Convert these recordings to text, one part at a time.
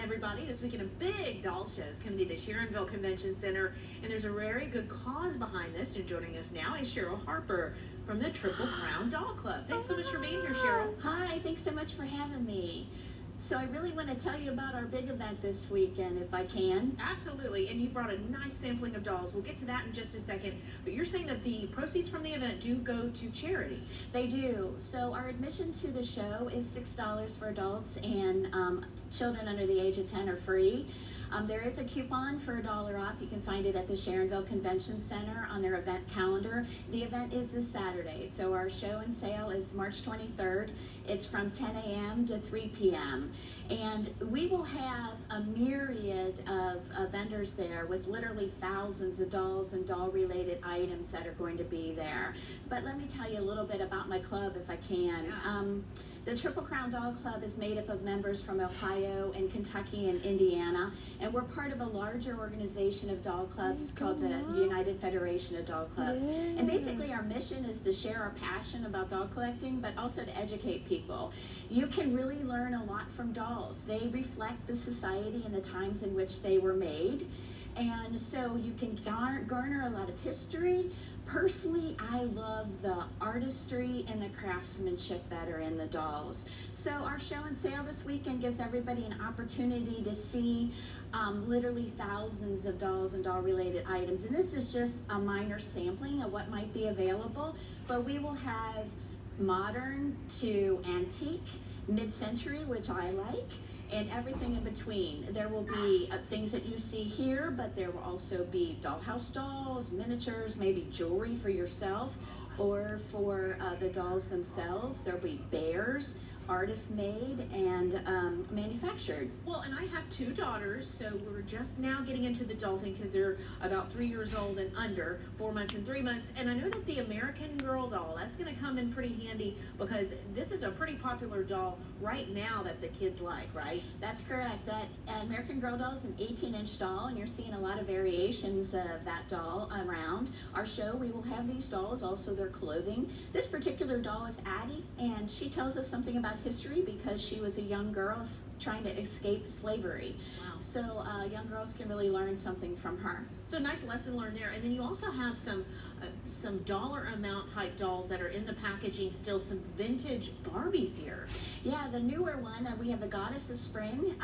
everybody. This weekend, a big doll show is coming to the Sharonville Convention Center, and there's a very good cause behind this. And joining us now is Cheryl Harper from the Triple Crown Doll Club. Thanks so much for being here, Cheryl. Hi, thanks so much for having me. So I really want to tell you about our big event this weekend, if I can. Absolutely, and you brought a nice sampling of dolls. We'll get to that in just a second, but you're saying that the proceeds from the event do go to charity. They do. So our admission to the show is $6 for adults, and children under the age of 10 are free. There is a coupon for $1 off. You can find it at the Sharonville Convention Center on their event calendar. The event is this Saturday, so our show and sale is March 23rd. It's from 10 a.m. to 3 p.m. And we will have a myriad of vendors there with literally thousands of dolls and doll-related items that are going to be there. But let me tell you a little bit about my club, if I can. Yeah. The Triple Crown Doll Club is made up of members from Ohio and Kentucky and Indiana, and we're part of a larger organization of doll clubs called the United Federation of Doll Clubs. And basically our mission is to share our passion about doll collecting, but also to educate people. You can really learn a lot from dolls. They reflect the society and the times in which they were made. And so you can garner a lot of history. Personally, I love the artistry and the craftsmanship that are in the dolls. So our show and sale this weekend gives everybody an opportunity to see literally thousands of dolls and doll-related items. And this is just a minor sampling of what might be available, but we will have modern to antique, mid-century, which I like, and everything in between. There will be things that you see here, but there will also be dollhouse dolls, miniatures, maybe jewelry for yourself or for the dolls themselves. There'll be bears, artist made and manufactured. Well, and I have two daughters, so we're just now getting into the doll thing because they're about 3 years old and under, 4 months and 3 months. And I know that the American Girl doll, that's going to come in pretty handy because this is a pretty popular doll right now that the kids like, right? That's correct. That American Girl doll is an 18-inch doll, and you're seeing a lot of variations of that doll around. Our show, we will have these dolls, also their clothing. This particular doll is Addie, and she tells us something about history because she was a young girl trying to escape slavery. Wow. So young girls can really learn something from her. So nice lesson learned there. And then you also have some dollar amount type dolls that are in the packaging, still some vintage Barbies here. Yeah, the newer one, we have the Goddess of Spring,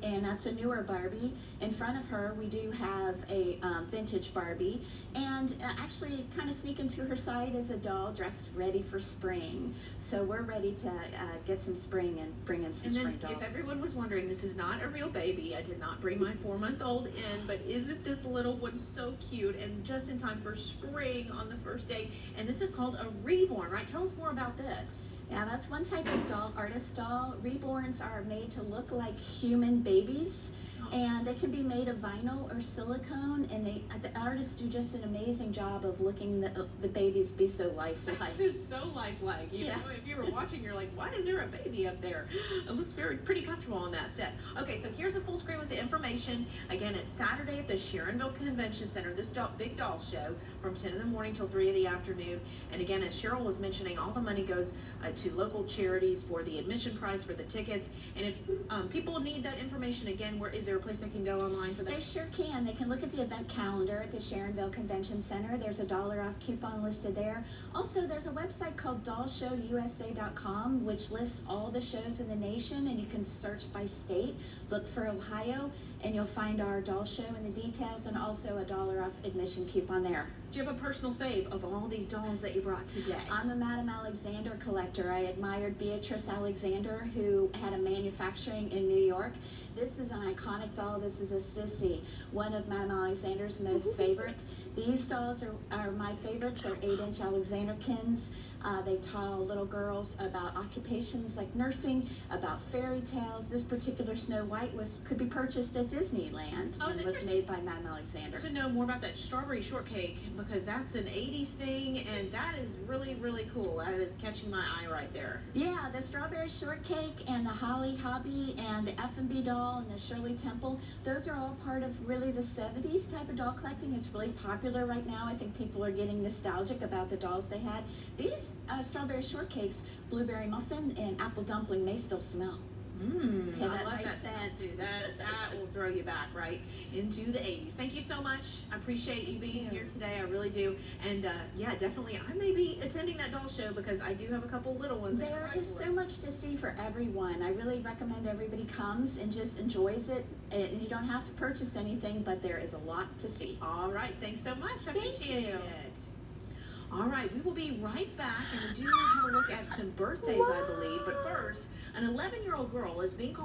and that's a newer Barbie. In front of her, we do have a vintage Barbie, and actually kind of sneaking to her side is a doll dressed ready for spring. So we're ready to get some spring and bring in some spring dolls. If everyone was wondering, this is not a real baby. I did not bring my 4-month-old in, but isn't this little one so cute and just in time for spring on the first day? And this is called a reborn, right? Tell us more about this. Yeah, that's one type of doll, artist doll. Reborns are made to look like human babies, and they can be made of vinyl or silicone, and the artists do just an amazing job of looking the babies be so lifelike. It's so lifelike. You know, if you were watching, you're like, why is there a baby up there? It looks pretty comfortable on that set. Okay, so here's a full screen with the information. Again, it's Saturday at the Sharonville Convention Center, this big doll show from 10 in the morning till 3 in the afternoon. And again, as Cheryl was mentioning, all the money goes to local charities for the admission price for the tickets. And if people need that information, again, where is there a place they can go online for that? They sure can. They can look at the event calendar at the Sharonville Convention Center. There's a $1 off coupon listed there. Also, there's a website called dollshowusa.com, which lists all the shows in the nation, and you can search by state. Look for Ohio, and you'll find our doll show and the details, and also a $1 off admission coupon there. Do you have a personal fave of all these dolls that you brought today? I'm a Madame Alexander collector. I admired Beatrice Alexander, who had a manufacturing in New York. This is an iconic doll. This is a sissy, one of Madame Alexander's most favorite. These dolls are my favorites. They're 8-inch Alexanderkins. They tell little girls about occupations like nursing, about fairy tales. This particular Snow White could be purchased at Disneyland and was made by Madame Alexander. To know more about that strawberry shortcake, because that's an 80s thing, and that is really, really cool. That is catching my eye right there. Yeah, the strawberry shortcake and the Holly Hobby and the F&B doll and the Shirley Temple, those are all part of really the 70s type of doll collecting. It's really popular right now. I think people are getting nostalgic about the dolls they had. These strawberry shortcakes, blueberry muffin and apple dumpling may still smell. Okay, I that love makes that sound sense. too. That will throw you back right into the 80s. Thank you so much. I appreciate you being here today. I really do. And yeah, definitely, I may be attending that doll show because I do have a couple little ones. There is so much to see for everyone. I really recommend everybody comes and just enjoys it. And you don't have to purchase anything, but there is a lot to see. All right. Thanks so much. I Thank appreciate you. it. All right, we will be right back, and we do have a look at some birthdays, I believe. But first, an 11-year-old girl is being called